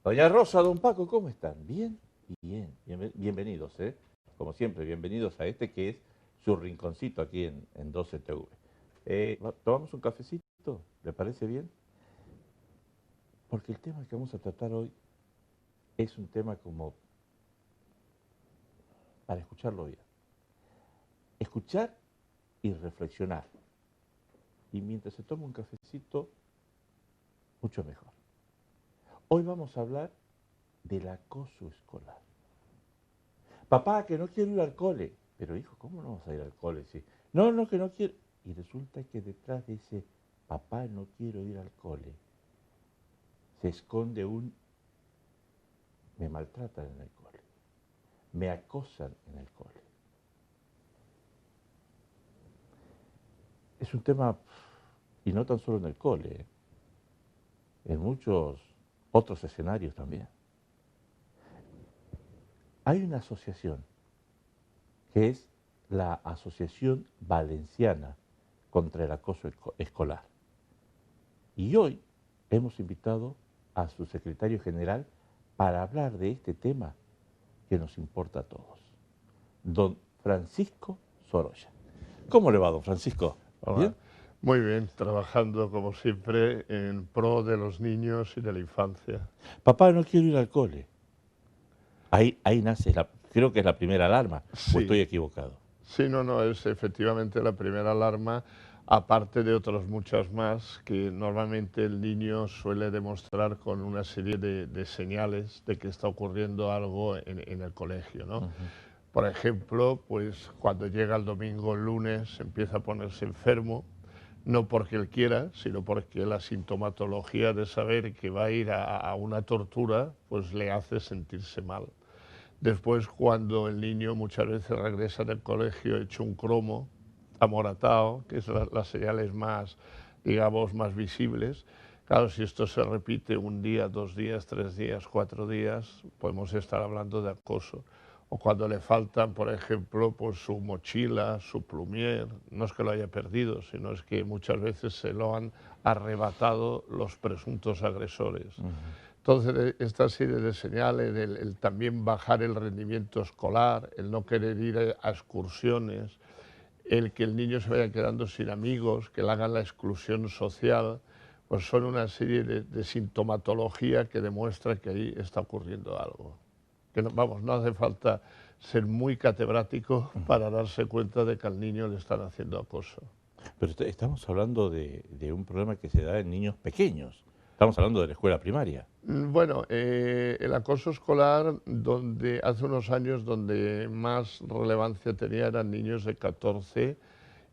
Doña Rosa, don Paco, ¿cómo están? ¿Bien? Bien, bienvenidos, ¿eh? Como siempre, bienvenidos a este que es su rinconcito aquí en 12TV. ¿Tomamos un cafecito? ¿Le parece bien? Porque el tema que vamos a tratar hoy es un tema como para escucharlo bien. Escuchar y reflexionar. Y mientras se toma un cafecito, mucho mejor. Hoy vamos a hablar del acoso escolar. Papá, que no quiero ir al cole. Pero hijo, ¿cómo no vas a ir al cole? Si... No, que no quiero. Y resulta que detrás de ese papá, no quiero ir al cole, se esconde un me maltratan en el cole, me acosan en el cole. Es un tema, y no tan solo en el cole, en muchos otros escenarios también. Hay una asociación que es la Asociación Valenciana contra el Acoso Escolar. Y hoy hemos invitado a su secretario general para hablar de este tema que nos importa a todos, don Francisco Sorolla. ¿Cómo le va, don Francisco? Hola. ¿Bien? Muy bien, trabajando como siempre en pro de los niños y de la infancia. Papá, no quiero ir al cole. Ahí nace, creo que es la primera alarma, o Sí, estoy equivocado. sí, no, es efectivamente la primera alarma, aparte de otras muchas más que normalmente el niño suele demostrar con una serie de señales de que está ocurriendo algo en el colegio, ¿no? Ujú. Por ejemplo, pues cuando llega el domingo o el lunes empieza a ponerse enfermo, no porque él quiera, sino porque la sintomatología de saber que va a ir a una tortura, pues le hace sentirse mal. Después, cuando el niño muchas veces regresa del colegio hecho un cromo, amoratado, que es las señales más, digamos, más visibles, claro, si esto se repite un día, 2 días, 3 días, 4 días, podemos estar hablando de acoso. O cuando le faltan, por ejemplo, pues su mochila, su plumier, no es que lo haya perdido, sino es que muchas veces se lo han arrebatado los presuntos agresores. Ujú. Entonces, esta serie de señales, el también bajar el rendimiento escolar, el no querer ir a excursiones, el que el niño se vaya quedando sin amigos, que le hagan la exclusión social, pues son una serie de sintomatología que demuestra que ahí está ocurriendo algo. Que no, vamos, no hace falta ser muy catedrático para darse cuenta de que al niño le están haciendo acoso. Pero estamos hablando de un problema que se da en niños pequeños. Estamos hablando de la escuela primaria. Bueno, el acoso escolar, donde hace unos años donde más relevancia tenía eran niños de 14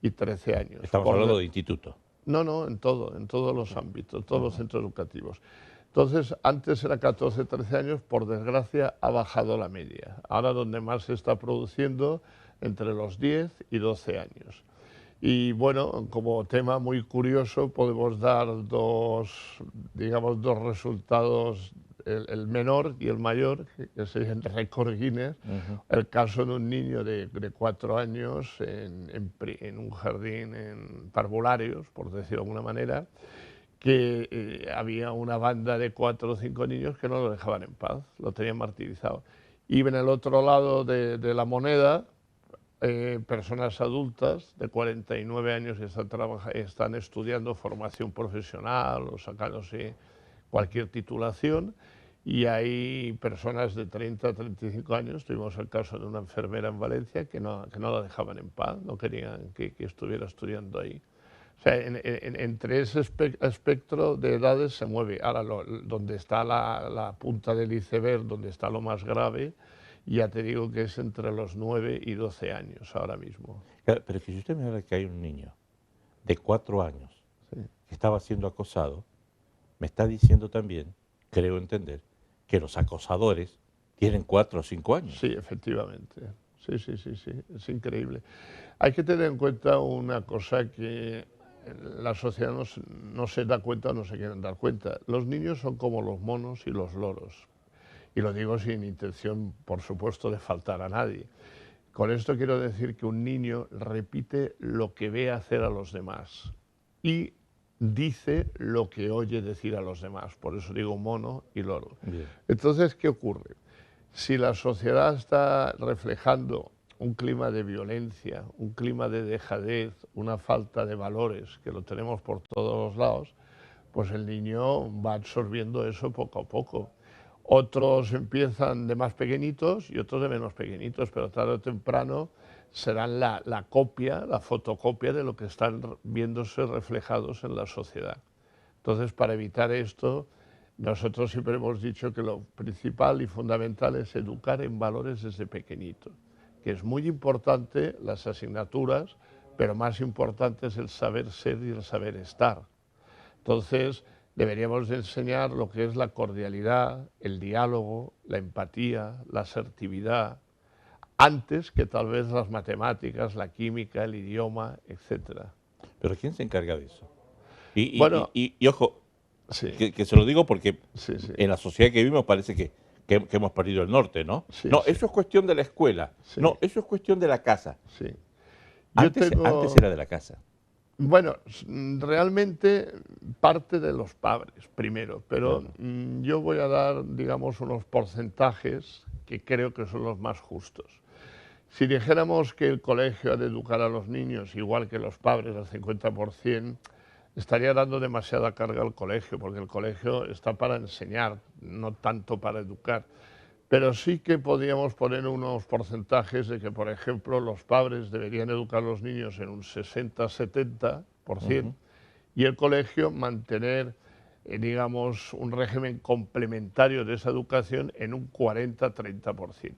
y 13 años. Estamos hablando de instituto. No, en todos los ámbitos, todos los Ujú. centros educativos. Entonces, antes era 14, 13 años, por desgracia ha bajado la media. Ahora donde más se está produciendo, entre los 10 y 12 años. Y bueno, como tema muy curioso, podemos dar digamos, dos resultados, el menor y el mayor, que serían récord Guinness. Ujú. El caso de un niño de 4 años en un jardín en parvularios, por decirlo de alguna manera, que había una banda de 4 o 5 niños que no lo dejaban en paz, lo tenían martirizado. Y en el otro lado de la moneda, personas adultas de 49 años que están estudiando formación profesional o sacándose cualquier titulación, y hay personas de 30 a 35 años, tuvimos el caso de una enfermera en Valencia que no la dejaban en paz, no querían que estuviera estudiando ahí. O sea, entre ese espectro de edades se mueve. Ahora, donde está la punta del iceberg, donde está lo más grave, ya te digo que es entre los 9 y 12 años ahora mismo. Claro, pero es que si usted me habla que hay un niño de 4 años Sí, que estaba siendo acosado, me está diciendo también, creo entender, que los acosadores tienen 4 o 5 años. sí, efectivamente. Sí, sí, sí, sí, es increíble. Hay que tener en cuenta una cosa que la sociedad no se da cuenta o no se quieren dar cuenta. Los niños son como los monos y los loros. Y lo digo sin intención, por supuesto, de faltar a nadie. Con esto quiero decir que un niño repite lo que ve hacer a los demás y dice lo que oye decir a los demás. Por eso digo mono y loro. Bien. Entonces, ¿qué ocurre? Si la sociedad está reflejando un clima de violencia, un clima de dejadez, una falta de valores, que lo tenemos por todos los lados, pues el niño va absorbiendo eso poco a poco. Otros empiezan de más pequeñitos y otros de menos pequeñitos, pero tarde o temprano serán la copia, la fotocopia de lo que están viéndose reflejados en la sociedad. Entonces, para evitar esto, nosotros siempre hemos dicho que lo principal y fundamental es educar en valores desde pequeñito, que es muy importante las asignaturas, pero más importante es el saber ser y el saber estar. Entonces, deberíamos de enseñar lo que es la cordialidad, el diálogo, la empatía, la asertividad, antes que tal vez las matemáticas, la química, el idioma, etcétera. Pero ¿quién se encarga de eso? Bueno, Y ojo, sí, que se lo digo porque sí, sí, en la sociedad que vivimos parece que hemos perdido el norte, ¿no? sí, No, sí, eso es cuestión de la escuela. sí, No, eso es cuestión de la casa. sí. Yo Antes tengo, era de la casa. bueno, realmente parte de los padres primero, pero Claro. yo voy a dar, digamos, unos porcentajes que creo que son los más justos. Si dijéramos que el colegio ha de educar a los niños igual que los padres al 50%, estaría dando demasiada carga al colegio, porque el colegio está para enseñar, no tanto para educar. Pero sí que podríamos poner unos porcentajes de que, por ejemplo, los padres deberían educar a los niños en un 60-70% Ujú. y el colegio mantener, digamos, un régimen complementario de esa educación en un 40-30%.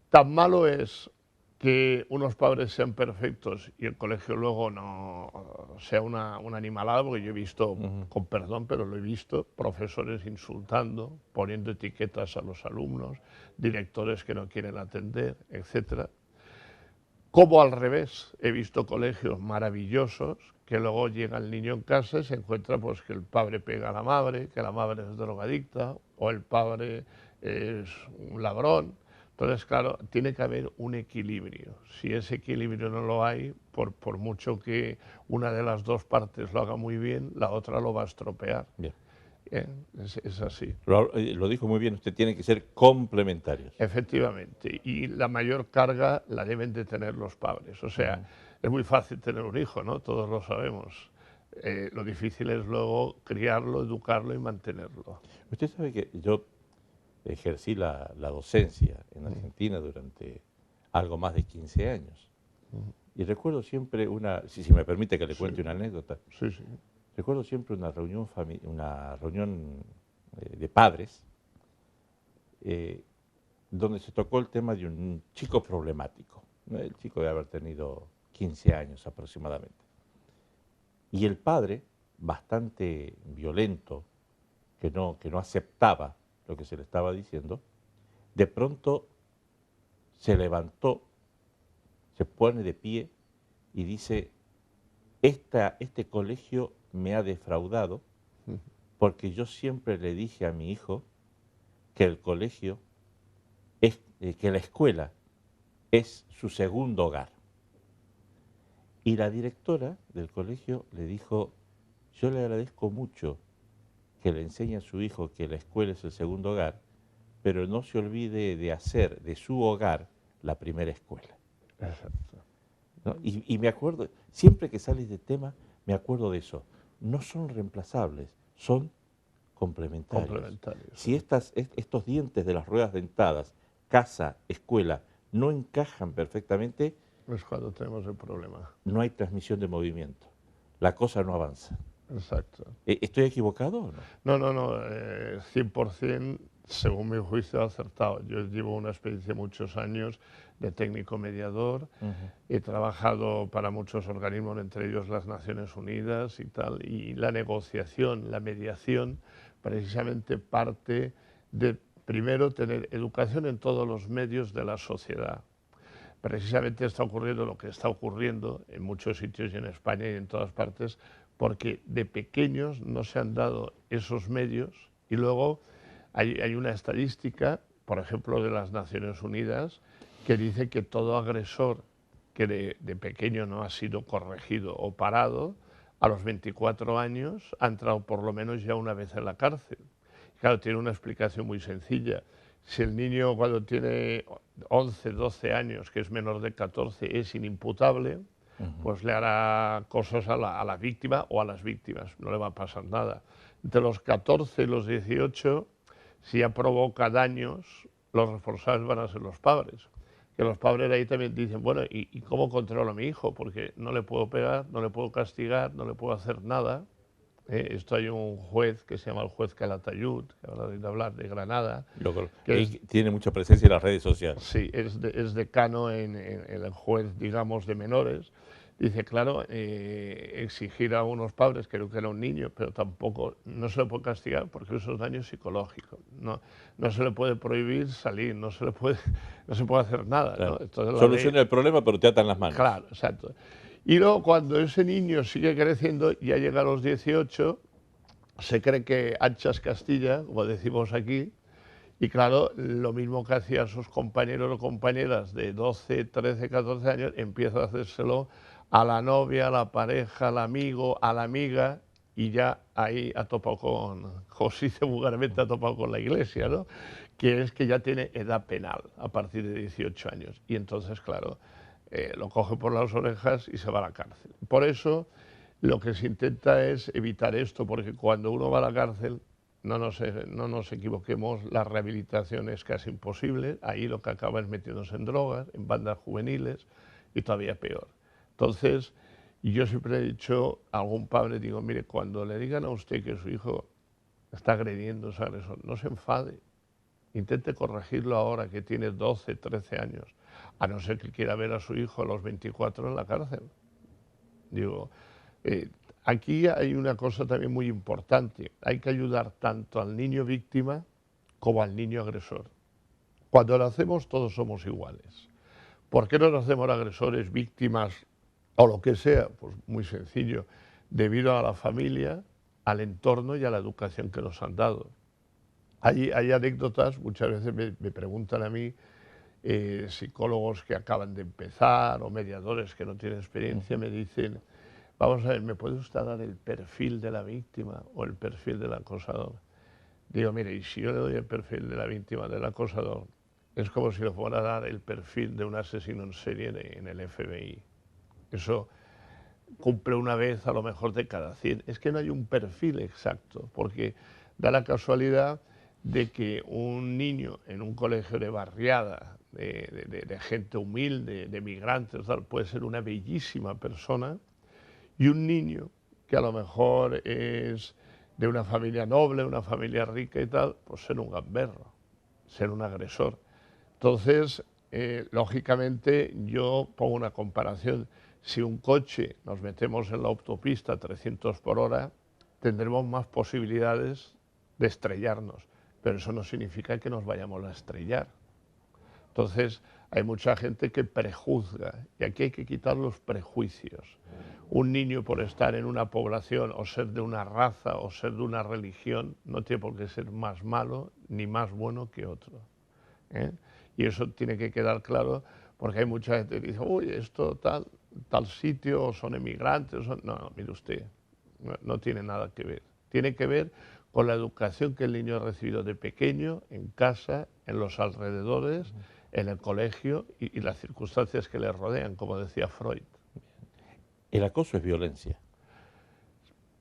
Tan malo es que unos padres sean perfectos y el colegio luego no sea una animalada, porque yo he visto, Ujú. con perdón, pero lo he visto, profesores insultando, poniendo etiquetas a los alumnos, directores que no quieren atender, etcétera. Como al revés, he visto colegios maravillosos que luego llega el niño en casa y se encuentra pues que el padre pega a la madre, que la madre es drogadicta o el padre es un ladrón. Entonces, claro, tiene que haber un equilibrio. Si ese equilibrio no lo hay, por mucho que una de las dos partes lo haga muy bien, la otra lo va a estropear. Bien. Es así. Lo dijo muy bien, usted tiene que ser complementarios. Efectivamente, y la mayor carga la deben de tener los padres. O sea, Ujú. es muy fácil tener un hijo, ¿no? Todos lo sabemos. Lo difícil es luego criarlo, educarlo y mantenerlo. Usted sabe que yo ejercí la docencia en Mm, Argentina durante algo más de 15 años. mm. Y recuerdo siempre si me permite que le Sí, cuente una anécdota, sí, sí. recuerdo siempre una reunión de padres eh, donde se tocó el tema de un chico problemático, ¿no? El chico debe haber tenido 15 años aproximadamente. Y el padre, bastante violento, que no aceptaba lo que se le estaba diciendo, de pronto se levantó, se pone de pie y dice, este colegio me ha defraudado Mm. porque yo siempre le dije a mi hijo que el colegio que la escuela es su segundo hogar. Y la directora del colegio le dijo, yo le agradezco mucho que le enseñe a su hijo que la escuela es el segundo hogar, pero no se olvide de hacer de su hogar la primera escuela. Exacto. ¿No? Y me acuerdo, siempre que sale de tema, me acuerdo de eso. No son reemplazables, son complementarios. Complementarios. Si estos dientes de las ruedas dentadas, casa, escuela, no encajan perfectamente, Es cuando tenemos el problema. no hay transmisión de movimiento. La cosa no avanza. Exacto. ¿Estoy equivocado o no? No, no, no, 100%, según mi juicio, acertado. Yo llevo una experiencia de muchos años de técnico mediador, Ujú. he trabajado para muchos organismos, entre ellos las Naciones Unidas y tal, y la negociación, la mediación, precisamente parte de, primero, tener educación en todos los medios de la sociedad. Precisamente está ocurriendo lo que está ocurriendo en muchos sitios y en España y en todas partes, porque de pequeños no se han dado esos medios y luego hay una estadística, por ejemplo, de las Naciones Unidas, que dice que todo agresor que de pequeño no ha sido corregido o parado, a los 24 años ha entrado por lo menos ya una vez en la cárcel. Claro, tiene una explicación muy sencilla. Si el niño cuando tiene 11, 12 años, que es menor de 14, es inimputable, pues le hará cosas a la víctima o a las víctimas, no le va a pasar nada. Entre los 14 y los 18, si ya provoca daños, los responsables van a ser los padres. Que los padres ahí también dicen, bueno, ¿y cómo controlo a mi hijo? Porque no le puedo pegar, no le puedo castigar, no le puedo hacer nada. Esto hay un juez que se llama el juez Calatayud, que habrá oído hablar, de Granada. Él tiene mucha presencia en las redes sociales. Sí, es decano en el juez, digamos, de menores. Dice, claro, exigir a unos padres, creo que era un niño, pero tampoco, no se le puede castigar porque eso es daño psicológico. No se le puede prohibir salir, no se puede hacer nada. Claro. ¿no? Entonces, soluciona el problema, pero te atan las manos. Claro, exacto. Y luego cuando ese niño sigue creciendo, ya llega a los 18, se cree que anchas Castilla, como decimos aquí, y claro, lo mismo que hacían sus compañeros o compañeras de 12, 13, 14 años, empieza a hacérselo a la novia, a la pareja, al amigo, a la amiga, y ya ahí ha topado como se dice vulgarmente, ha topado con la iglesia, ¿no? Que es que ya tiene edad penal a partir de 18 años. Y entonces, claro, lo coge por las orejas y se va a la cárcel. Por eso, lo que se intenta es evitar esto, porque cuando uno va a la cárcel, no nos equivoquemos, la rehabilitación es casi imposible. Ahí lo que acaba es metiéndose en drogas, en bandas juveniles y todavía peor. Entonces, yo siempre he dicho a algún padre, digo, mire, cuando le digan a usted que su hijo está agrediendo a su agresor, no se enfade. Intente corregirlo ahora que tiene 12, 13 años, a no ser que quiera ver a su hijo a los 24 en la cárcel. Digo, aquí hay una cosa también muy importante. Hay que ayudar tanto al niño víctima como al niño agresor. Cuando lo hacemos todos somos iguales. ¿Por qué no nos hacemos agresores, víctimas o lo que sea? Pues muy sencillo, debido a la familia, al entorno y a la educación que nos han dado. Hay anécdotas, muchas veces me preguntan a mí, psicólogos que acaban de empezar o mediadores que no tienen experiencia, me dicen, vamos a ver, ¿me puede usted dar el perfil de la víctima o el perfil del acosador? Digo, mire, y si yo le doy el perfil de la víctima, del acosador, es como si le fuera a dar el perfil de un asesino en serie en el FBI. Eso cumple una vez a lo mejor de cada 100. Es que no hay un perfil exacto, porque da la casualidad de que un niño en un colegio de barriada, de gente humilde, de migrantes, tal, puede ser una bellísima persona, y un niño que a lo mejor es de una familia noble, una familia rica y tal, pues ser un gamberro, ser un agresor. Entonces, lógicamente, yo pongo una comparación. Si un coche nos metemos en la autopista a 300 por hora, tendremos más posibilidades de estrellarnos, pero eso no significa que nos vayamos a estrellar. Entonces, hay mucha gente que prejuzga y aquí hay que quitar los prejuicios. Un niño por estar en una población o ser de una raza o ser de una religión no tiene por qué ser más malo ni más bueno que otro. Y eso tiene que quedar claro porque hay mucha gente que dice, uy, esto tal sitio, son emigrantes. No, mire usted, no tiene nada que ver. Tiene que ver con la educación que el niño ha recibido de pequeño, en casa, en los alrededores, en el colegio y las circunstancias que le rodean, como decía Freud. El acoso es violencia.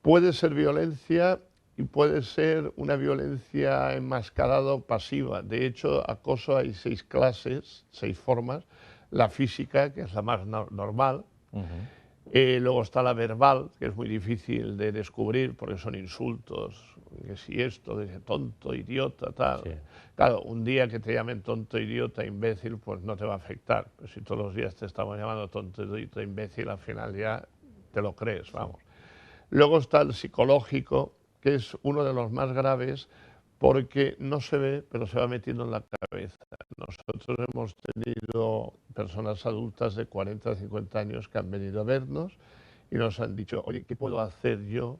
Puede ser violencia y puede ser una violencia enmascarada o pasiva. De hecho, acoso hay 6 clases, 6 formas. La física, que es la más normal. Luego está la verbal, que es muy difícil de descubrir porque son insultos, que si esto, que si tonto, idiota, tal. Sí. Claro, un día que te llamen tonto, idiota, imbécil, pues no te va a afectar. Pero si todos los días te estamos llamando tonto, idiota, imbécil, al final ya te lo crees, vamos. Luego está el psicológico, que es uno de los más graves porque no se ve, pero se va metiendo en la cabeza. Nosotros hemos tenido personas adultas de 40, 50 años que han venido a vernos y nos han dicho, oye, ¿qué puedo hacer yo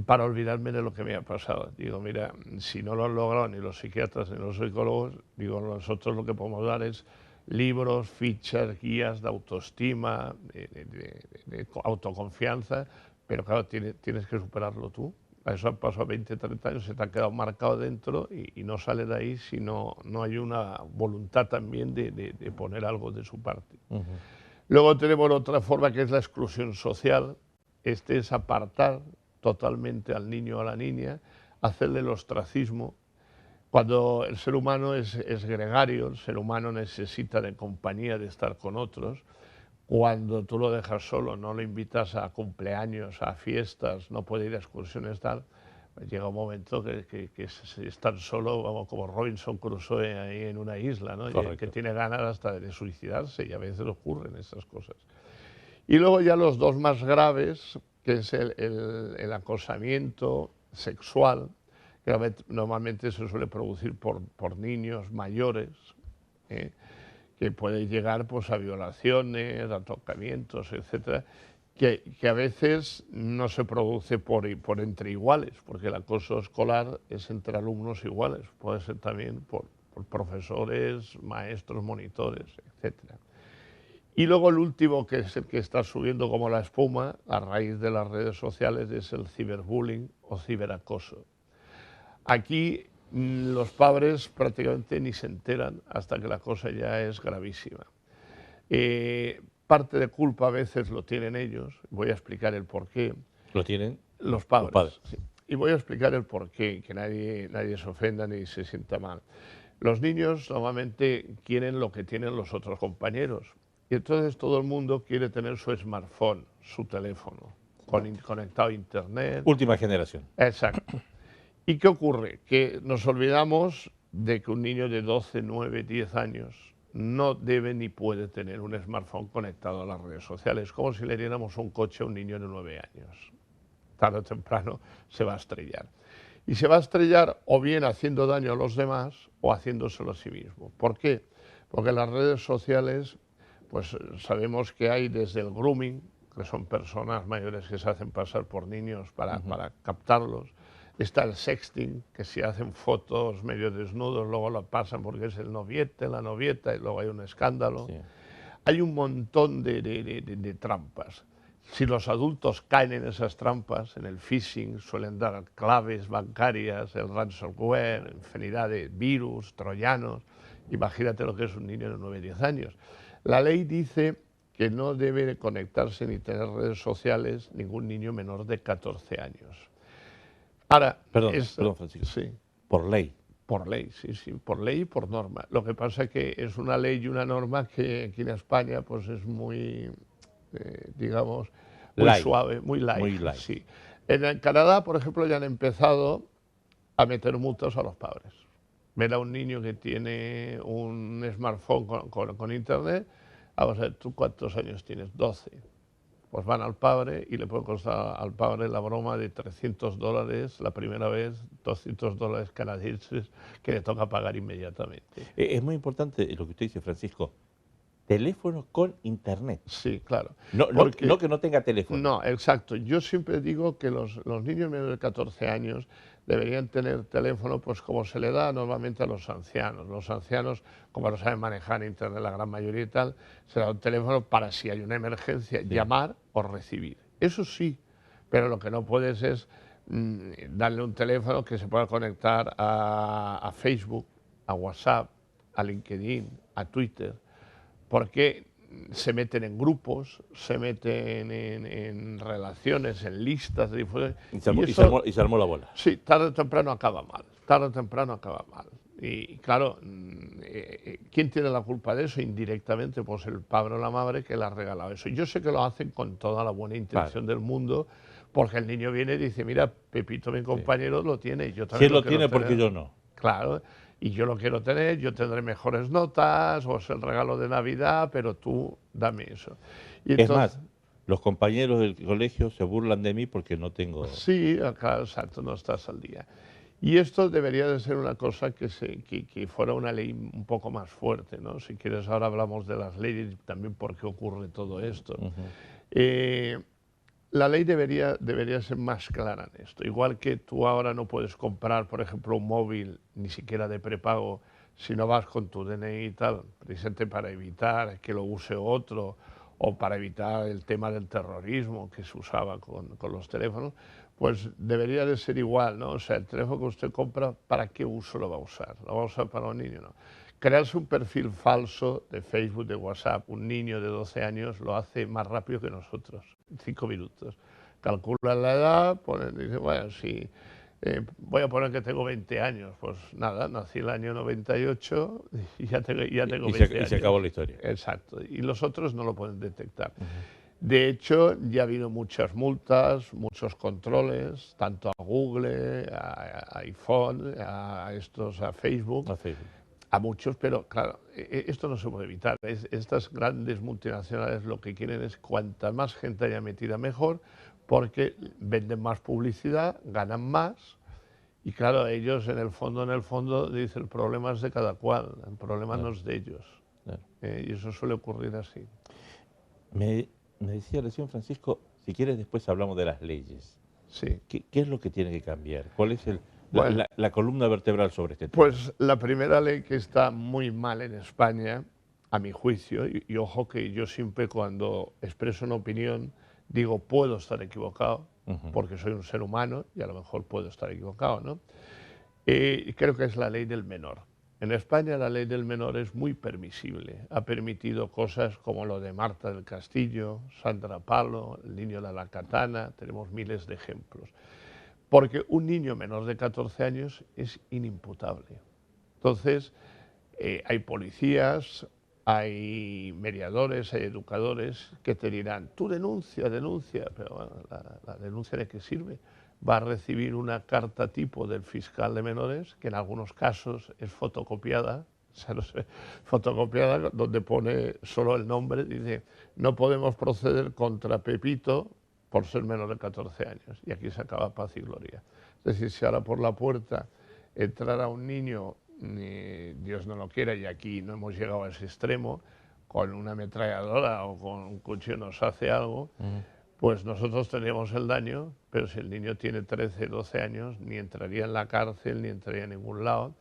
para olvidarme de lo que me ha pasado? Digo, mira, si no lo han logrado ni los psiquiatras ni los psicólogos, digo, nosotros lo que podemos dar es libros, fichas, guías de autoestima, de autoconfianza, pero claro, tienes que superarlo tú. A eso han pasado 20, 30 años, se te ha quedado marcado dentro y no sale de ahí si no hay una voluntad también de poner algo de su parte. Luego tenemos otra forma que es la exclusión social. Este es apartar totalmente al niño o a la niña, hacerle el ostracismo. Cuando el ser humano es gregario, el ser humano necesita de compañía, de estar con otros. Cuando tú lo dejas solo, no lo invitas a cumpleaños, a fiestas, no puede ir a excursiones, tal, pues llega un momento que es tan solo, vamos, como Robinson Crusoe ahí en una isla, ¿no? Que tiene ganas hasta de suicidarse, y a veces ocurren esas cosas. Y luego ya los dos más graves, que es el acosamiento sexual, que normalmente se suele producir por niños mayores, que puede llegar pues, a violaciones, a tocamientos, etcétera, que a veces no se produce por entre iguales, porque el acoso escolar es entre alumnos iguales, puede ser también por profesores, maestros, monitores, etcétera. Y luego el último, que es el que está subiendo como la espuma a raíz de las redes sociales, es el ciberbullying o ciberacoso. Aquí los padres prácticamente ni se enteran hasta que la cosa ya es gravísima. Parte de culpa a veces lo tienen ellos, voy a explicar el porqué. ¿Lo tienen? Los padres. Los padres. Sí. Y voy a explicar el porqué, que nadie se ofenda ni se sienta mal. Los niños normalmente quieren lo que tienen los otros compañeros. Y entonces todo el mundo quiere tener su smartphone, su teléfono, conectado a internet. Última generación. Exacto. ¿Y qué ocurre? Que nos olvidamos de que un niño de 12, 9, 10 años no debe ni puede tener un smartphone conectado a las redes sociales, como si le diéramos un coche a un niño de 9 años. Tarde o temprano se va a estrellar. Y se va a estrellar o bien haciendo daño a los demás o haciéndoselo a sí mismo. ¿Por qué? Porque en las redes sociales pues sabemos que hay desde el grooming, que son personas mayores que se hacen pasar por niños para captarlos. Está el sexting, que si hacen fotos medio desnudos, luego lo pasan porque es el noviete, la novieta, y luego hay un escándalo. Sí. Hay un montón de trampas. Si los adultos caen en esas trampas, en el phishing, suelen dar claves bancarias, el ransomware, infinidad de virus, troyanos. Imagínate lo que es un niño de 9 o 10 años. La ley dice que no debe conectarse ni tener redes sociales ningún niño menor de 14 años. Ahora, perdón, Francisco. Sí. Por ley. Por ley, sí, por ley y por norma. Lo que pasa es que es una ley y una norma que aquí en España pues es muy, digamos, muy light. Suave, muy light. Muy light. Sí. En Canadá, por ejemplo, ya han empezado a meter multas a los padres. Ver a un niño que tiene un smartphone con internet, vamos a ver, ¿tú cuántos años tienes? 12. Pues van al padre y le puede costar al padre la broma de $300 la primera vez, $200 canadienses que le toca pagar inmediatamente. Es muy importante lo que usted dice, Francisco. Teléfono con internet. Sí, claro. No que no tenga teléfono. No, exacto. Yo siempre digo que los niños menores de 14 años deberían tener teléfono pues como se le da normalmente a los ancianos. Los ancianos, como no saben manejar internet la gran mayoría y tal, se da un teléfono para si hay una emergencia, llamar o recibir. Eso sí, pero lo que no puedes es darle un teléfono que se pueda conectar a Facebook, a WhatsApp, a LinkedIn, a Twitter, porque se meten en grupos, se meten en relaciones, en listas de difusión. Y se armó la bola. Sí, tarde o temprano acaba mal, tarde o temprano acaba mal. Y claro, ¿quién tiene la culpa de eso? Indirectamente, pues el padre o la madre que le ha regalado eso. Yo sé que lo hacen con toda la buena intención del mundo, porque el niño viene y dice, mira, Pepito, mi compañero, lo tiene, y yo también si él lo tiene, porque yo no. Claro, y yo lo quiero tener, yo tendré mejores notas, o es el regalo de Navidad, pero tú dame eso. Y entonces, es más, los compañeros del colegio se burlan de mí porque no tengo... Sí, claro, exacto, no estás al día. Y esto debería de ser una cosa que fuera una ley un poco más fuerte, ¿no? Si quieres, ahora hablamos de las leyes y también por qué ocurre todo esto. La ley debería ser más clara en esto. Igual que tú ahora no puedes comprar, por ejemplo, un móvil, ni siquiera de prepago, si no vas con tu DNI y tal, precisamente para evitar que lo use otro, o para evitar el tema del terrorismo que se usaba con los teléfonos, pues debería de ser igual, ¿no? O sea, el teléfono que usted compra, ¿para qué uso lo va a usar? ¿Lo va a usar para un niño? No. Crearse un perfil falso de Facebook, de WhatsApp, un niño de 12 años lo hace más rápido que nosotros, 5 minutos. Calcula la edad, dice, bueno, si voy a poner que tengo 20 años, pues nada, nací el año 98 y ya tengo 20 años. Y se acabó la historia. Exacto, y los otros no lo pueden detectar. De hecho, ya ha habido muchas multas, muchos controles, tanto a Google, a iPhone, a Facebook, a muchos, pero claro, esto no se puede evitar. Estas grandes multinacionales lo que quieren es cuanta más gente haya metida mejor, porque venden más publicidad, ganan más, y claro, ellos en el fondo dicen el problema es de cada cual, el problema no es de ellos. Claro. Y eso suele ocurrir así. Me decía recién Francisco, si quieres después hablamos de las leyes. Sí. ¿Qué es lo que tiene que cambiar? ¿Cuál es Bueno, la columna vertebral sobre este tema? Pues la primera ley que está muy mal en España, a mi juicio, y ojo que yo siempre cuando expreso una opinión digo puedo estar equivocado, porque soy un ser humano y a lo mejor puedo estar equivocado, ¿no? Y creo que es la ley del menor. En España la ley del menor es muy permisible. Ha permitido cosas como lo de Marta del Castillo, Sandra Palo, el niño de la katana, tenemos miles de ejemplos. Porque un niño menor de 14 años es inimputable. Entonces, hay policías, hay mediadores, hay educadores que te dirán, tú denuncia, pero bueno, la denuncia ¿de qué sirve? Va a recibir una carta tipo del fiscal de menores, que en algunos casos es fotocopiada, fotocopiada donde pone solo el nombre, dice, no podemos proceder contra Pepito por ser menor de 14 años. Y aquí se acaba paz y gloria. Es decir, si ahora por la puerta entrara un niño, Dios no lo quiera, y aquí no hemos llegado a ese extremo, con una ametralladora o con un cuchillo nos hace algo, pues nosotros tendríamos el daño, pero si el niño tiene 13, 12 años, ni entraría en la cárcel, ni entraría en ningún lado.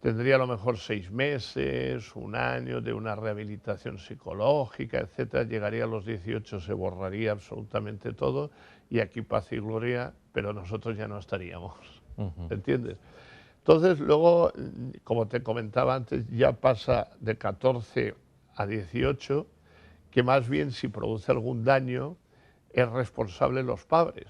Tendría a lo mejor 6 meses, un año de una rehabilitación psicológica, etcétera. Llegaría a los 18, se borraría absolutamente todo y aquí paz y gloria, pero nosotros ya no estaríamos. ¿Entiendes? Entonces, luego, como te comentaba antes, ya pasa de 14 a 18, que más bien si produce algún daño es responsable los padres.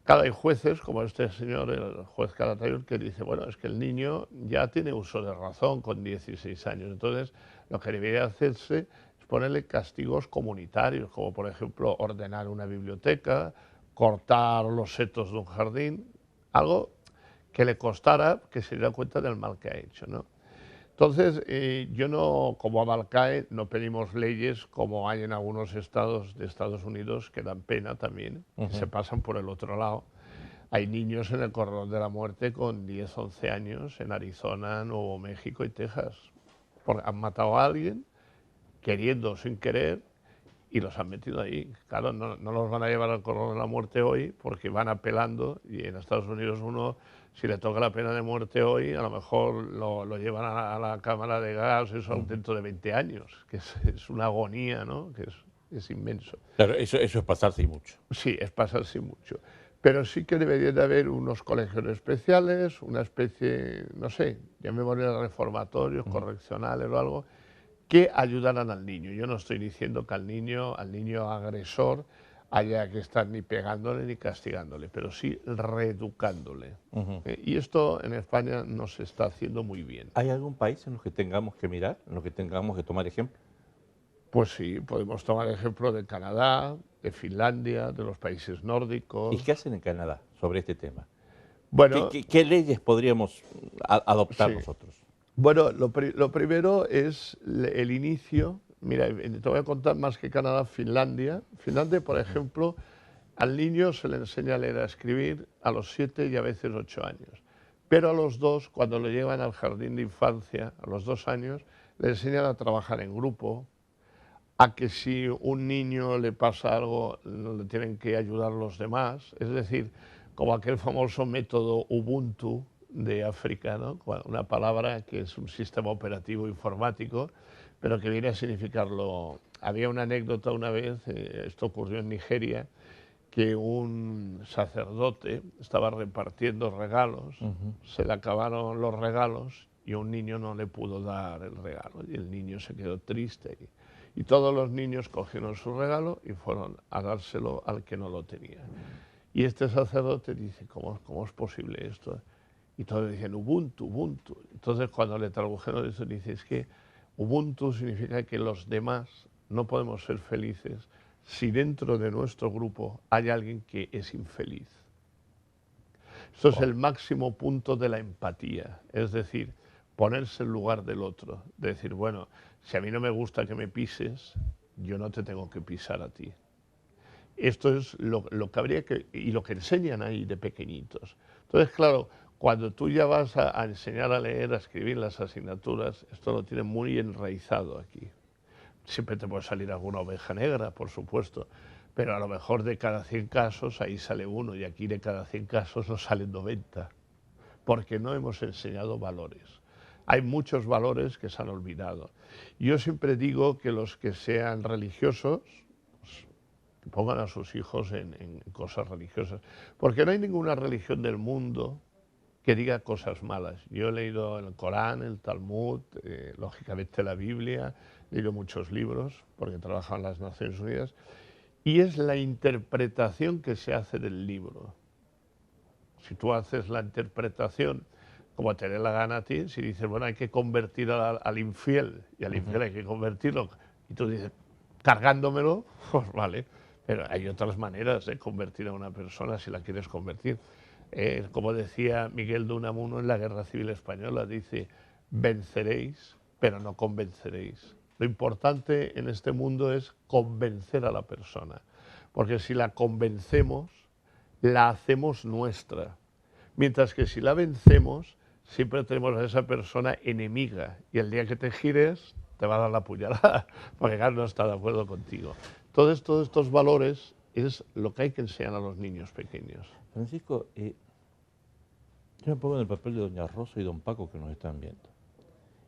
Claro, hay jueces, como este señor, el juez Calatayud, que dice, bueno, es que el niño ya tiene uso de razón con 16 años, entonces lo que debería hacerse es ponerle castigos comunitarios, como por ejemplo ordenar una biblioteca, cortar los setos de un jardín, algo que le costara que se diera cuenta del mal que ha hecho, ¿no? Entonces, yo no, como Abalcae, no pedimos leyes como hay en algunos estados de Estados Unidos que dan pena también, que se pasan por el otro lado. Hay niños en el corredor de la muerte con 10, 11 años en Arizona, Nuevo México y Texas. Porque han matado a alguien, queriendo o sin querer, y los han metido ahí. Claro, no los van a llevar al corredor de la muerte hoy porque van apelando y en Estados Unidos uno, si le toca la pena de muerte hoy, a lo mejor lo llevan a la cámara de gas, eso dentro de 20 años, que es una agonía, ¿no? Que es inmenso. Claro, eso es pasarse y mucho. Sí, es pasarse mucho. Pero sí que debería de haber unos colegios especiales, una especie, no sé, llamémosle reformatorios, correccionales o algo, que ayudaran al niño. Yo no estoy diciendo que al niño agresor haya que estar ni pegándole ni castigándole, pero sí reeducándole. Y esto en España no se está haciendo muy bien. ¿Hay algún país en los que tengamos que mirar, en los que tengamos que tomar ejemplo? Pues sí, podemos tomar ejemplo de Canadá, de Finlandia, de los países nórdicos. ¿Y qué hacen en Canadá sobre este tema? Bueno, ¿Qué leyes podríamos adoptar sí. nosotros? Bueno, lo primero es el inicio. Mira, te voy a contar más que Canadá, Finlandia. Finlandia, por ejemplo, al niño se le enseña a leer y a escribir a los 7 y a veces 8 años. Pero a los 2, cuando lo llevan al jardín de infancia, a los 2 años, le enseñan a trabajar en grupo, a que si un niño le pasa algo, le tienen que ayudar los demás. Es decir, como aquel famoso método Ubuntu de África, ¿no? Una palabra que es un sistema operativo informático, pero que viene a significar lo había una anécdota una vez, esto ocurrió en Nigeria, que un sacerdote estaba repartiendo regalos, se le acabaron los regalos y un niño no le pudo dar el regalo y el niño se quedó triste. Y todos los niños cogieron su regalo y fueron a dárselo al que no lo tenía. Y este sacerdote dice, ¿cómo es posible esto? Y todos dicen, Ubuntu, Ubuntu. Entonces cuando le tradujeron eso, dice, es que Ubuntu significa que los demás no podemos ser felices si dentro de nuestro grupo hay alguien que es infeliz. Esto es el máximo punto de la empatía, es decir, ponerse en lugar del otro, decir, bueno, si a mí no me gusta que me pises, yo no te tengo que pisar a ti. Esto es lo que habría que, y lo que enseñan ahí de pequeñitos. Entonces, claro, cuando tú ya vas a enseñar a leer, a escribir las asignaturas, esto lo tienen muy enraizado aquí. Siempre te puede salir alguna oveja negra, por supuesto, pero a lo mejor de cada 100 casos ahí sale uno y aquí de cada 100 casos nos salen 90, porque no hemos enseñado valores. Hay muchos valores que se han olvidado. Yo siempre digo que los que sean religiosos, pues, que pongan a sus hijos en cosas religiosas, porque no hay ninguna religión del mundo que diga cosas malas. Yo he leído el Corán, el Talmud, lógicamente la Biblia, he leído muchos libros porque trabajo en las Naciones Unidas, y es la interpretación que se hace del libro. Si tú haces la interpretación como te dé la gana a ti, si dices, bueno, hay que convertir al infiel, y al infiel hay que convertirlo, y tú dices, cargándomelo, pues vale, pero hay otras maneras de convertir a una persona si la quieres convertir. Como decía Miguel de Unamuno en la Guerra Civil Española, dice, venceréis, pero no convenceréis. Lo importante en este mundo es convencer a la persona, porque si la convencemos, la hacemos nuestra. Mientras que si la vencemos, siempre tenemos a esa persona enemiga y el día que te gires te va a dar la puñalada, porque claro, no está de acuerdo contigo. Entonces, todos estos valores es lo que hay que enseñar a los niños pequeños. Francisco, yo me pongo en el papel de doña Rosa y don Paco que nos están viendo.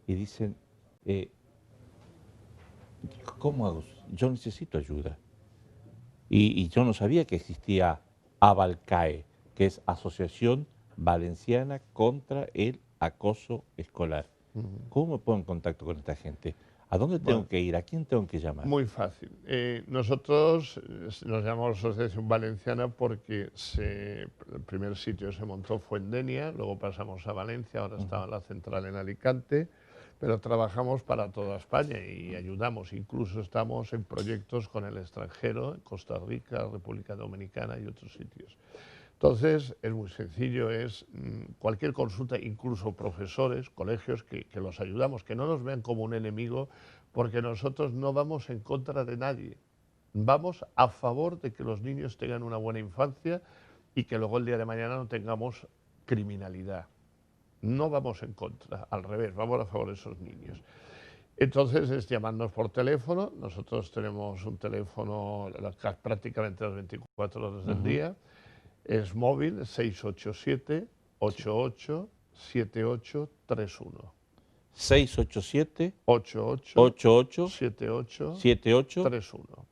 Y dicen, ¿cómo hago? Yo necesito ayuda. Y yo no sabía que existía Abalcae, que es Asociación Valenciana contra el Acoso Escolar. ¿Cómo me pongo en contacto con esta gente? ¿A dónde tengo que ir? ¿A quién tengo que llamar? Muy fácil. Nosotros nos llamamos Asociación Valenciana porque el primer sitio se montó fue en Denia, luego pasamos a Valencia, ahora está la central en Alicante, pero trabajamos para toda España y ayudamos. Incluso estamos en proyectos con el extranjero, en Costa Rica, República Dominicana y otros sitios. Entonces, es muy sencillo, es cualquier consulta, incluso profesores, colegios, que los ayudamos, que no nos vean como un enemigo, porque nosotros no vamos en contra de nadie. Vamos a favor de que los niños tengan una buena infancia y que luego el día de mañana no tengamos criminalidad. No vamos en contra, al revés, vamos a favor de esos niños. Entonces es llamarnos por teléfono, nosotros tenemos un teléfono prácticamente las 24 horas del día. Es móvil 687-88-7831. 687-88-78-31.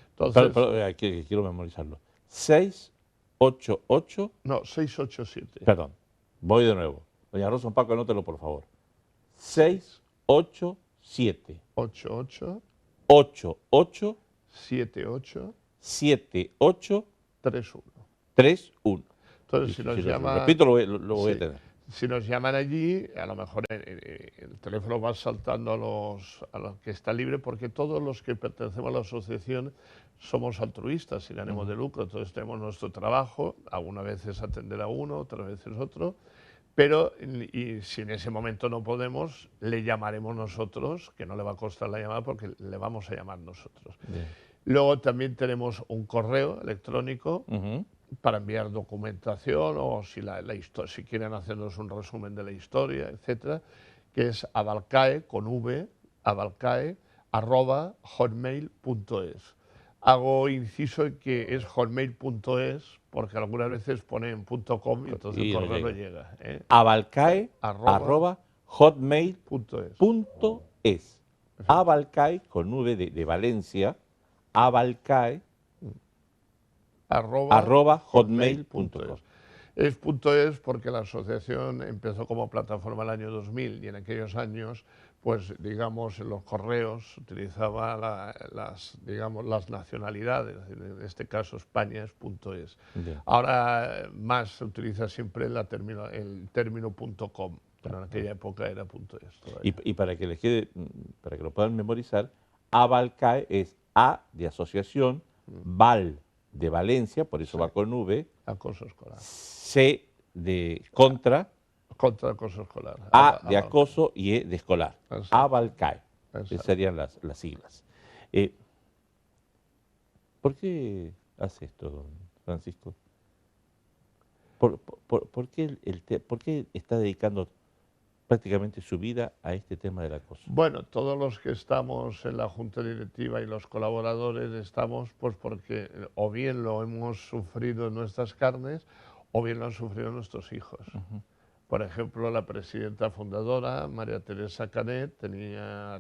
Entonces, Aquí, quiero memorizarlo. 688. No, 687. Perdón, voy de nuevo. Doña Rosa, Paco, anótelo por favor. 687. 88. 88. 78. 78. 31. 31. Entonces, si nos llaman... Repito, lo voy a tener. Si nos llaman allí, a lo mejor el teléfono va saltando a los que está libre, porque todos los que pertenecemos a la asociación somos altruistas, sin ánimo de lucro. Entonces tenemos nuestro trabajo, algunas veces atender a uno, otras veces otro, pero y si en ese momento no podemos, le llamaremos nosotros, que no le va a costar la llamada porque le vamos a llamar nosotros. Bien. Luego también tenemos un correo electrónico para enviar documentación o si quieren hacernos un resumen de la historia, etcétera, que es abalcae, con v, abalcae@hotmail.es. Hago inciso en que es hotmail.es porque algunas veces ponen .com y entonces el correo no llega. Abalcae@hotmail.es. Abalcae, con V de Valencia, abalcae, arroba hotmail.com. Es .es porque la asociación empezó como plataforma el año 2000 y en aquellos años, pues digamos, en los correos utilizaba digamos, las nacionalidades, en este caso España es .es. Bien. Ahora más se utiliza siempre el término .com, pero en aquella época era .es todavía. Y para que les quede, para que lo puedan memorizar, abalcae es A de asociación, Val de Valencia, por eso Sí. va con V, Acoso escolar. C de contra, Contra acoso escolar. A de acoso y E de escolar. Exacto. Abalcae. Exacto. Esas serían las siglas. ¿Por qué hace esto, don Francisco? ¿Por qué por qué está dedicando prácticamente su vida a este tema del acoso? Bueno, todos los que estamos en la junta directiva y los colaboradores estamos pues porque o bien lo hemos sufrido en nuestras carnes o bien lo han sufrido nuestros hijos. Por ejemplo, la presidenta fundadora, María Teresa Canet,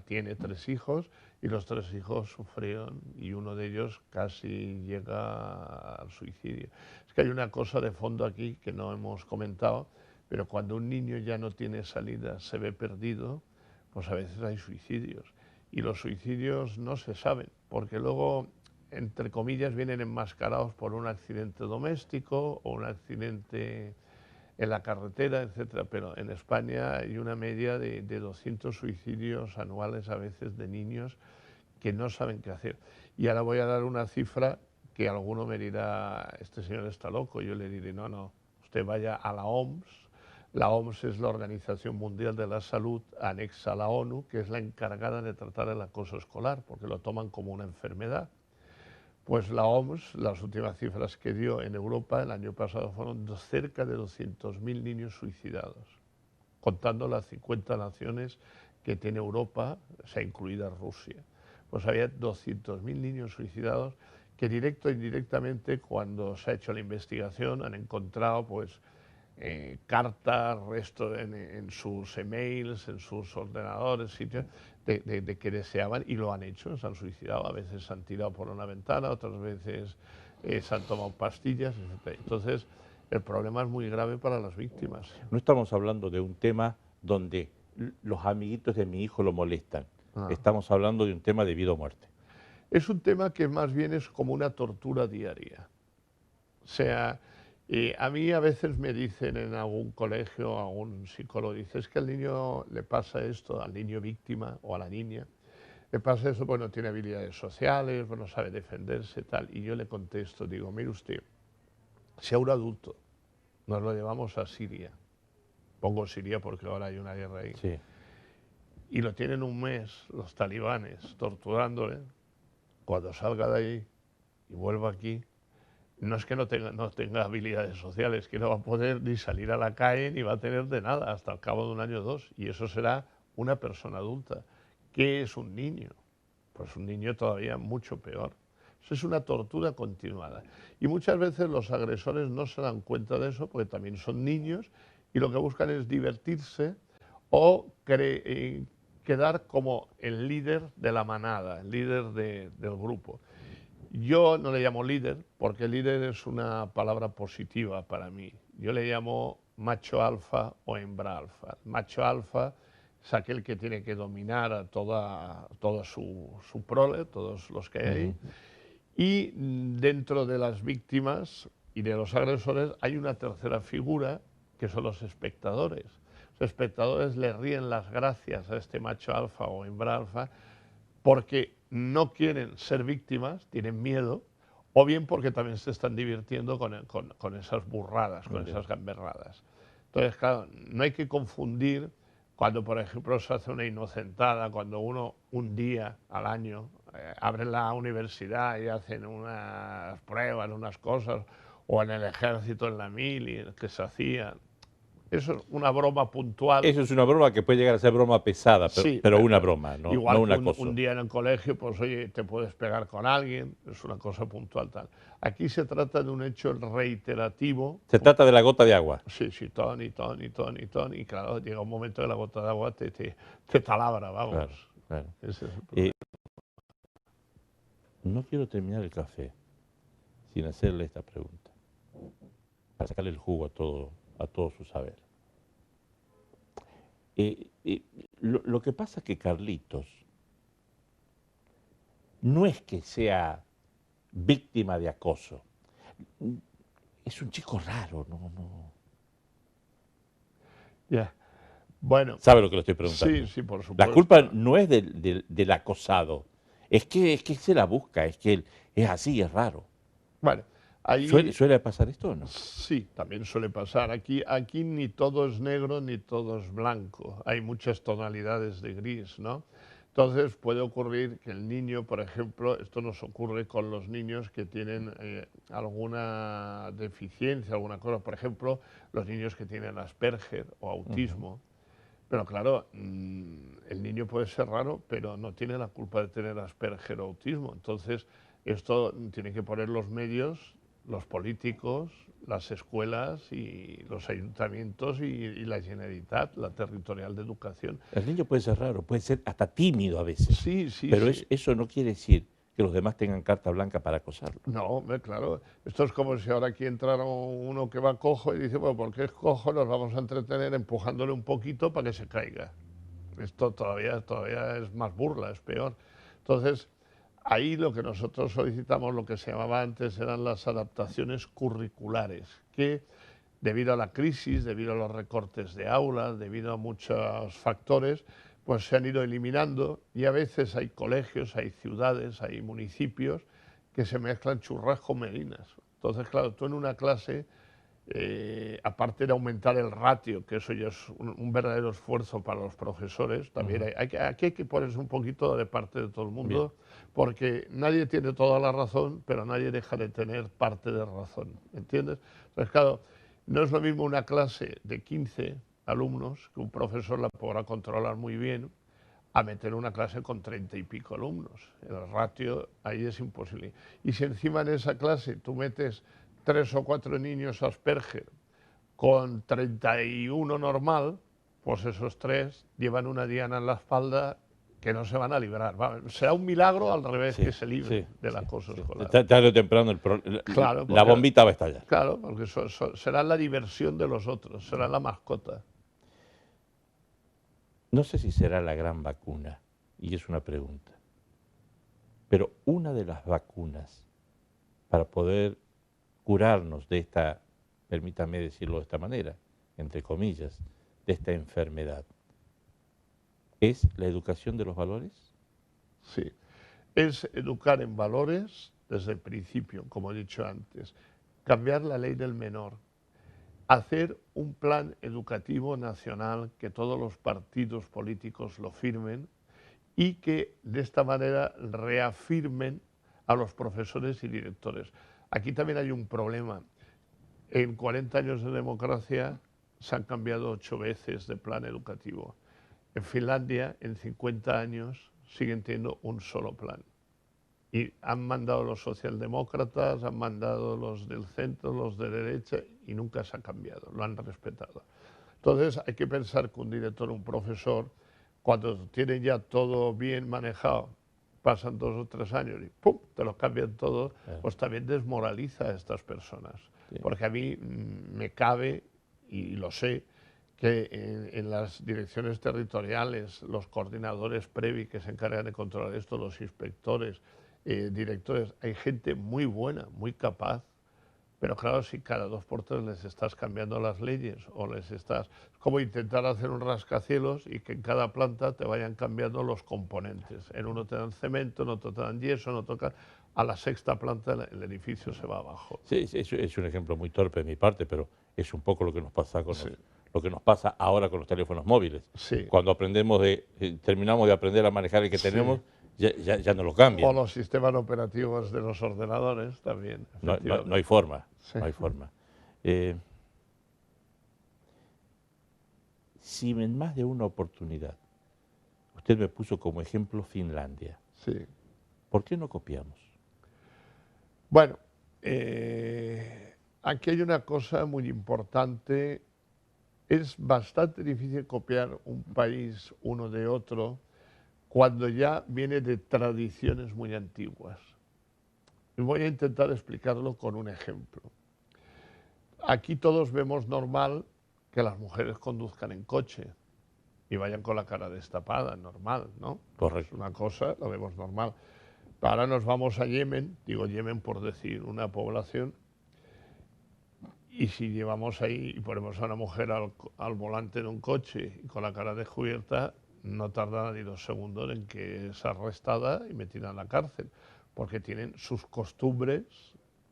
tiene 3 hijos y los 3 hijos sufrieron y uno de ellos casi llega al suicidio. Es que hay una cosa de fondo aquí que no hemos comentado, pero cuando un niño ya no tiene salida, se ve perdido, pues a veces hay suicidios. Y los suicidios no se saben, porque luego, entre comillas, vienen enmascarados por un accidente doméstico o un accidente en la carretera, etcétera, pero en España hay una media de 200 suicidios anuales a veces de niños que no saben qué hacer. Y ahora voy a dar una cifra que alguno me dirá, este señor está loco, yo le diré, no, usted vaya a la OMS. La OMS es la Organización Mundial de la Salud, anexa a la ONU, que es la encargada de tratar el acoso escolar, porque lo toman como una enfermedad. Pues la OMS, las últimas cifras que dio en Europa el año pasado fueron cerca de 200.000 niños suicidados, contando las 50 naciones que tiene Europa, sea incluida Rusia. Pues había 200.000 niños suicidados que directo e indirectamente, cuando se ha hecho la investigación, han encontrado pues cartas, resto en sus emails, en sus ordenadores, sitios de que deseaban y lo han hecho, se han suicidado, a veces se han tirado por una ventana, otras veces se han tomado pastillas, etc. Entonces, el problema es muy grave para las víctimas. No estamos hablando de un tema donde los amiguitos de mi hijo lo molestan. Estamos hablando de un tema de vida o muerte. Es un tema que más bien es como una tortura diaria. O sea, a mí a veces me dicen en algún colegio, algún psicólogo, dice, es que al niño le pasa esto, al niño víctima o a la niña, le pasa eso, bueno, tiene habilidades sociales, bueno, sabe defenderse, tal. Y yo le contesto, digo, mire usted, si a un adulto nos lo llevamos a Siria, pongo Siria porque ahora hay una guerra ahí, Sí. y lo tienen un mes los talibanes torturándole, cuando salga de ahí y vuelva aquí, no es que no tenga habilidades sociales, que no va a poder ni salir a la calle ni va a tener de nada hasta el cabo de 1 año o 2, y eso será una persona adulta. ¿Qué es un niño? Pues un niño todavía mucho peor. Eso es una tortura continuada. Y muchas veces los agresores no se dan cuenta de eso porque también son niños y lo que buscan es divertirse o quedar como el líder de la manada, el líder del grupo. Yo no le llamo líder, porque líder es una palabra positiva para mí. Yo le llamo macho alfa o hembra alfa. Macho alfa es aquel que tiene que dominar a toda su prole, todos los que hay ahí. Y dentro de las víctimas y de los agresores hay una tercera figura, que son los espectadores. Los espectadores le ríen las gracias a este macho alfa o hembra alfa porque no quieren ser víctimas, tienen miedo, o bien porque también se están divirtiendo con esas burradas, con esas gamberradas. Entonces, claro, no hay que confundir cuando, por ejemplo, se hace una inocentada, cuando uno un día al año abre la universidad y hacen unas pruebas, unas cosas, o en el ejército, en la mili, que se hacían. Eso es una broma puntual. Eso es una broma que puede llegar a ser broma pesada, pero, Sí, pero una broma, no, igual no un que acoso. un día en el colegio, pues oye, te puedes pegar con alguien, es una cosa puntual tal. Aquí se trata de un hecho reiterativo. Se trata de la gota de agua. Sí, ton, y claro, llega un momento que la gota de agua te talabra, vamos. Claro. claro. Ese es el problema. No quiero terminar el café sin hacerle esta pregunta, para sacarle el jugo a todo su saber. Lo que pasa es que Carlitos no es que sea víctima de acoso. Es un chico raro, no. Ya. Bueno, ¿Sabe lo que le estoy preguntando? sí, por supuesto. La culpa no es del acosado, es que se la busca, es que él es así, es raro. Bueno, ahí ¿Suele pasar esto o no? sí, también suele pasar. Aquí ni todo es negro ni todo es blanco. Hay muchas tonalidades de gris, ¿no? Entonces puede ocurrir que el niño, por ejemplo, esto nos ocurre con los niños que tienen alguna deficiencia, alguna cosa. Por ejemplo, los niños que tienen Asperger o autismo. Pero claro, el niño puede ser raro, pero no tiene la culpa de tener Asperger o autismo. Entonces, esto tiene que poner los medios, los políticos, las escuelas y los ayuntamientos y la Generalitat, la territorial de educación. El niño puede ser raro, puede ser hasta tímido a veces, Sí, pero sí. eso no quiere decir que los demás tengan carta blanca para acosarlo. No, hombre, claro. Esto es como si ahora aquí entrara uno que va cojo y dice, bueno, porque es cojo, nos vamos a entretener empujándole un poquito para que se caiga. Esto todavía es más burla, es peor. Entonces, ahí lo que nosotros solicitamos, lo que se llamaba antes, eran las adaptaciones curriculares, que debido a la crisis, debido a los recortes de aulas, debido a muchos factores, pues se han ido eliminando y a veces hay colegios, hay ciudades, hay municipios que se mezclan churras con merinas. Entonces, claro, tú en una clase, aparte de aumentar el ratio, que eso ya es un verdadero esfuerzo para los profesores, también aquí hay que ponerse un poquito de parte de todo el mundo, porque nadie tiene toda la razón, pero nadie deja de tener parte de razón, ¿entiendes? Entonces, claro, no es lo mismo una clase de 15 alumnos, que un profesor la podrá controlar muy bien, a meter una clase con 30 y pico alumnos. El ratio ahí es imposible. Y si encima en esa clase tú metes 3 o 4 niños Asperger con 31 normal, pues esos 3 llevan una diana en la espalda que no se van a librar. Será un milagro al revés que se libre del acoso escolar. Tarde o temprano Claro, la bombita va a estallar. Claro, porque será la diversión de los otros, será la mascota. No sé si será la gran vacuna, y es una pregunta, pero una de las vacunas para poder curarnos de esta, permítame decirlo de esta manera, entre comillas, de esta enfermedad, ¿es la educación de los valores? Sí, es educar en valores desde el principio, como he dicho antes, cambiar la ley del menor, hacer un plan educativo nacional que todos los partidos políticos lo firmen y que de esta manera reafirmen a los profesores y directores. Aquí también hay un problema. En 40 años de democracia se han cambiado 8 veces de plan educativo. En Finlandia, en 50 años, siguen teniendo un solo plan. Y han mandado los socialdemócratas, han mandado los del centro, los de derecha, y nunca se ha cambiado, lo han respetado. Entonces hay que pensar que un director, un profesor, cuando tienen ya todo bien manejado, pasan 2 o 3 años y ¡pum!, te lo cambian todo, pues también desmoraliza a estas personas. Sí. Porque a mí me cabe, y lo sé, que en las direcciones territoriales, los coordinadores previ que se encargan de controlar esto, los inspectores, directores, hay gente muy buena, muy capaz, pero claro, si cada 2 por 3 les estás cambiando las leyes o les estás... Es como intentar hacer un rascacielos y que en cada planta te vayan cambiando los componentes. En uno te dan cemento, en otro te dan yeso, en otro... A la 6ª planta el edificio se va abajo. Sí, es un ejemplo muy torpe de mi parte, pero es un poco lo que nos pasa Sí. lo que nos pasa ahora con los teléfonos móviles. Sí. Cuando terminamos de aprender a manejar el que Sí. tenemos, ya no lo cambian. O los sistemas operativos de los ordenadores también. No hay forma, Sí. no hay forma. Si en más de una oportunidad usted me puso como ejemplo Finlandia, Sí. ¿por qué no copiamos? Bueno, aquí hay una cosa muy importante. Es bastante difícil copiar un país uno de otro cuando ya viene de tradiciones muy antiguas. Y voy a intentar explicarlo con un ejemplo. Aquí todos vemos normal que las mujeres conduzcan en coche y vayan con la cara destapada, normal, ¿no? Correcto. Es una cosa, lo vemos normal. Pero ahora nos vamos a Yemen, digo Yemen por decir una población, y si llevamos ahí y ponemos a una mujer al volante de un coche y con la cara descubierta, no tardan ni 2 segundos en que es arrestada y metida en la cárcel, porque tienen sus costumbres,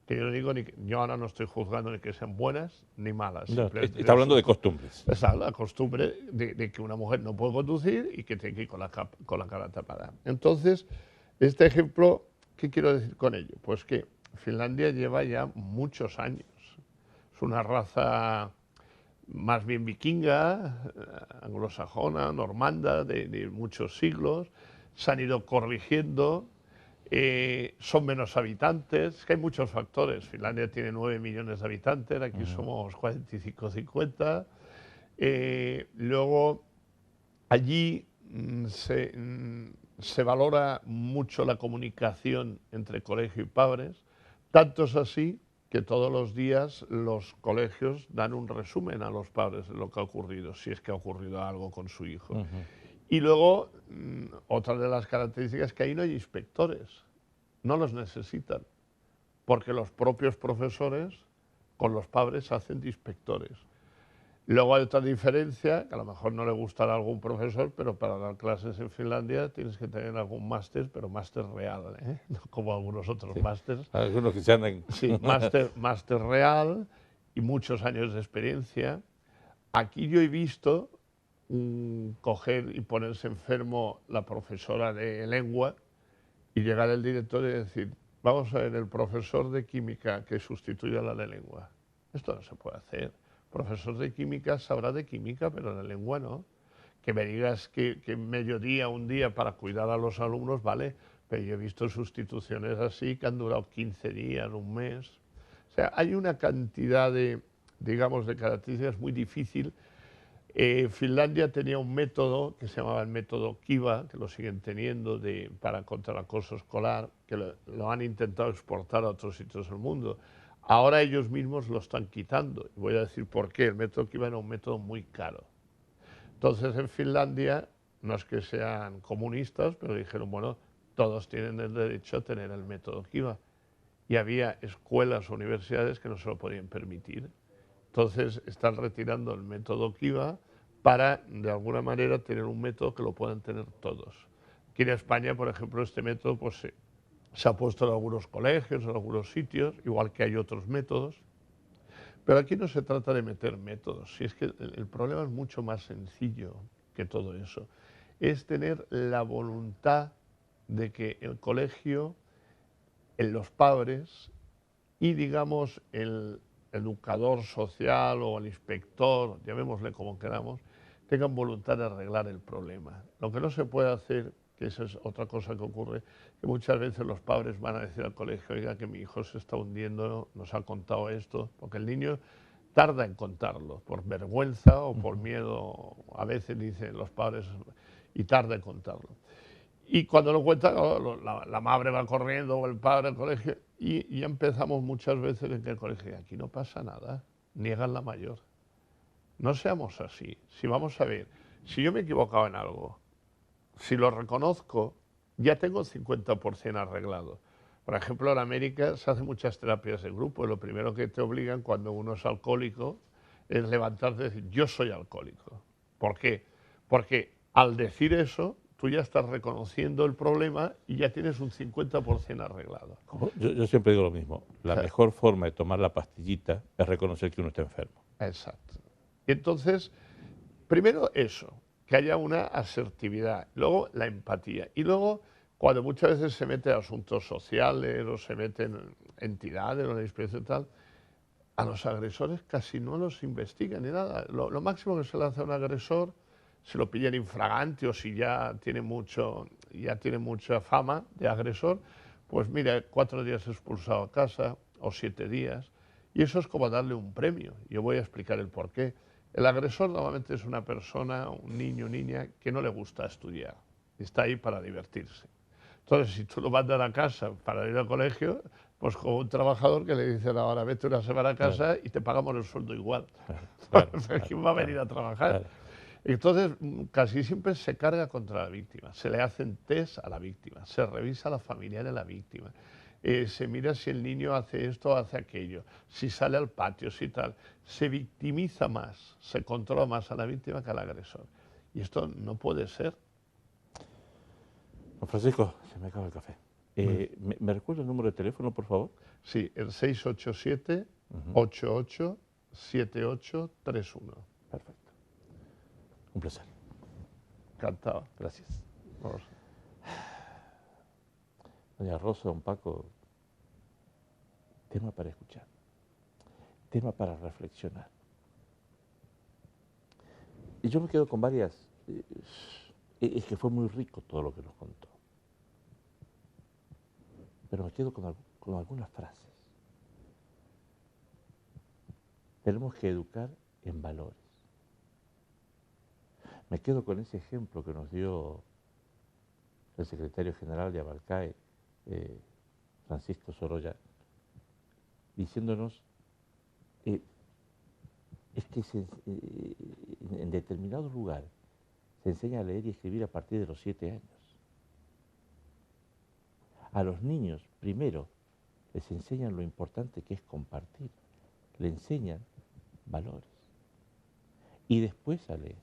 que yo no digo yo ahora no estoy juzgando ni que sean buenas ni malas. No, está hablando de costumbres. Esa es la costumbre de que una mujer no puede conducir y que tiene que ir con la cara tapada. Entonces, este ejemplo, ¿qué quiero decir con ello? Pues que Finlandia lleva ya muchos años. Es una raza más bien vikinga, anglosajona, normanda, de muchos siglos. Se han ido corrigiendo, son menos habitantes, que hay muchos factores. Finlandia tiene 9 millones de habitantes, aquí somos 45 o 50. Luego, allí se valora mucho la comunicación entre colegio y padres, tanto es así que todos los días los colegios dan un resumen a los padres de lo que ha ocurrido, si es que ha ocurrido algo con su hijo. Y luego, otra de las características es que ahí no hay inspectores, no los necesitan, porque los propios profesores con los padres hacen de inspectores. Luego hay otra diferencia, que a lo mejor no le gustará a algún profesor, pero para dar clases en Finlandia tienes que tener algún máster, pero máster real, ¿eh? No como algunos otros másters. Algunos que se andan... Sí, máster real y muchos años de experiencia. Aquí yo he visto coger y ponerse enfermo la profesora de lengua y llegar el director y decir, vamos a ver, el profesor de química que sustituya a la de lengua. Esto no se puede hacer. Profesor de química sabrá de química, pero de lengua no. Que me digas que mediodía, un día para cuidar a los alumnos, vale, pero yo he visto sustituciones así que han durado 15 días, un mes. O sea, hay una cantidad de, digamos, de características muy difícil. Finlandia tenía un método que se llamaba el método Kiva, que lo siguen teniendo para contra el acoso escolar, que lo han intentado exportar a otros sitios del mundo. Ahora ellos mismos lo están quitando. Y voy a decir por qué. El método Kiva era un método muy caro. Entonces en Finlandia, no es que sean comunistas, pero dijeron, bueno, todos tienen el derecho a tener el método Kiva. Y había escuelas o universidades que no se lo podían permitir. Entonces están retirando el método Kiva para, de alguna manera, tener un método que lo puedan tener todos. Aquí en España, por ejemplo, este método pues, se ha puesto en algunos colegios, en algunos sitios, igual que hay otros métodos. Pero aquí no se trata de meter métodos, si es que el problema es mucho más sencillo que todo eso. Es tener la voluntad de que el colegio, los padres y, digamos, el educador social o el inspector, llamémosle como queramos, tengan voluntad de arreglar el problema. Lo que no se puede hacer, que esa es otra cosa que ocurre, que muchas veces los padres van a decir al colegio, oiga, que mi hijo se está hundiendo, nos ha contado esto, porque el niño tarda en contarlo, por vergüenza o por miedo, a veces dicen los padres, y tarda en contarlo. Y cuando lo cuenta, la madre va corriendo o el padre al colegio y ya empezamos muchas veces en que el colegio, aquí no pasa nada, niegan la mayor. No seamos así. Si vamos a ver, si yo me he equivocado en algo, si lo reconozco, ya tengo el 50% arreglado. Por ejemplo, en América se hacen muchas terapias de grupo y lo primero que te obligan cuando uno es alcohólico es levantarte y decir, yo soy alcohólico. ¿Por qué? Porque al decir eso, tú ya estás reconociendo el problema y ya tienes un 50% arreglado. Yo siempre digo lo mismo, la mejor forma de tomar la pastillita es reconocer que uno está enfermo. Exacto. Y entonces, primero eso, que haya una asertividad, luego la empatía y luego cuando muchas veces se mete en asuntos sociales o se meten entidades o la inspección y tal, a los agresores casi no los investigan ni nada. Lo máximo que se le hace a un agresor, se lo pillan infragante o si ya tiene mucha fama de agresor, pues mira, 4 días expulsado a casa o 7 días. Y eso es como darle un premio. Yo voy a explicar el porqué. El agresor normalmente es una persona, un niño o niña, que no le gusta estudiar. está ahí para divertirse. Entonces, si tú lo mandas a casa para ir al colegio, pues como un trabajador que le dicen ahora vete una semana a casa y te pagamos el sueldo igual. ¿Quién va a venir a trabajar? Entonces, casi siempre se carga contra la víctima, se le hacen test a la víctima, se revisa a la familia de la víctima, se mira si el niño hace esto o hace aquello, si sale al patio, si tal. Se victimiza más, se controla más a la víctima que al agresor. Y esto no puede ser. Don Francisco, se me acaba el café. ¿Me recuerda el número de teléfono, por favor? Sí, el 687-887831. Perfecto. Un placer. Encantado. Gracias. Vamos. Doña Rosa, don Paco, tema para escuchar, tema para reflexionar. Y yo me quedo con varias, es que fue muy rico todo lo que nos contó, pero me quedo con algunas frases. Tenemos que educar en valores. Me quedo con ese ejemplo que nos dio el secretario general de Abalcae, Francisco Sorolla, diciéndonos, es que en determinados lugares se enseña a leer y escribir a partir de los 7 años. A los niños, primero, les enseñan lo importante que es compartir, le enseñan valores. Y después a leer,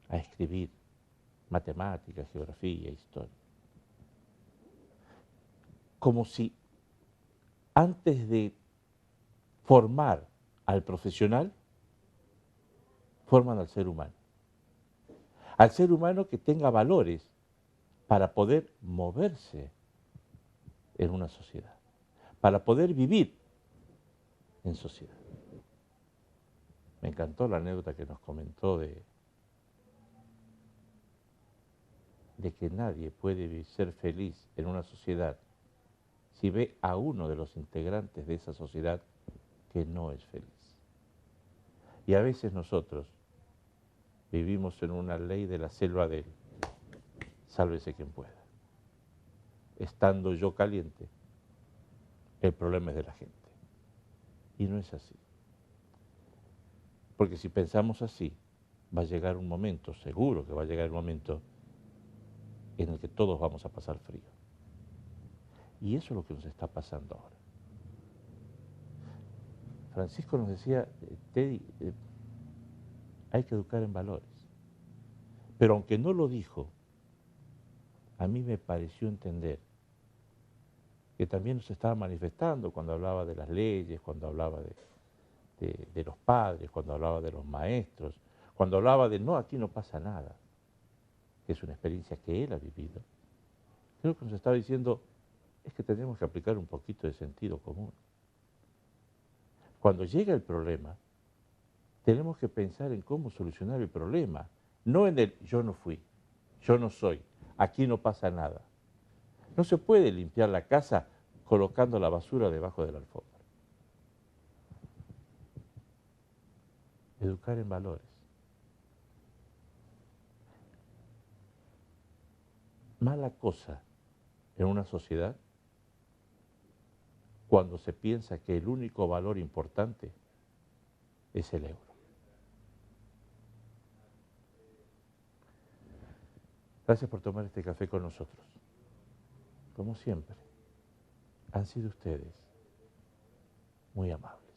a escribir, matemáticas, geografía, historia. Como si antes de formar al profesional, forman al ser humano. Al ser humano que tenga valores para poder moverse en una sociedad, para poder vivir en sociedad. Me encantó la anécdota que nos comentó de que nadie puede ser feliz en una sociedad si ve a uno de los integrantes de esa sociedad que no es feliz. Y a veces nosotros vivimos en una ley de la selva del sálvese quien pueda. Estando yo caliente, el problema es de la gente. Y no es así. Porque si pensamos así, va a llegar un momento, seguro que va a llegar el momento, en el que todos vamos a pasar frío. Y eso es lo que nos está pasando ahora. Francisco nos decía, Teddy, hay que educar en valores. Pero aunque no lo dijo, a mí me pareció entender que también nos estaba manifestando cuando hablaba de las leyes, cuando hablaba de los padres, cuando hablaba de los maestros, cuando hablaba de no, aquí no pasa nada, que es una experiencia que él ha vivido. Creo que nos estaba diciendo, es que tenemos que aplicar un poquito de sentido común. Cuando llega el problema, tenemos que pensar en cómo solucionar el problema, no en el yo no fui, yo no soy, aquí no pasa nada. No se puede limpiar la casa colocando la basura debajo de la alfombra. Educar en valores. Mala cosa en una sociedad cuando se piensa que el único valor importante es el euro. Gracias por tomar este café con nosotros. Como siempre, han sido ustedes muy amables.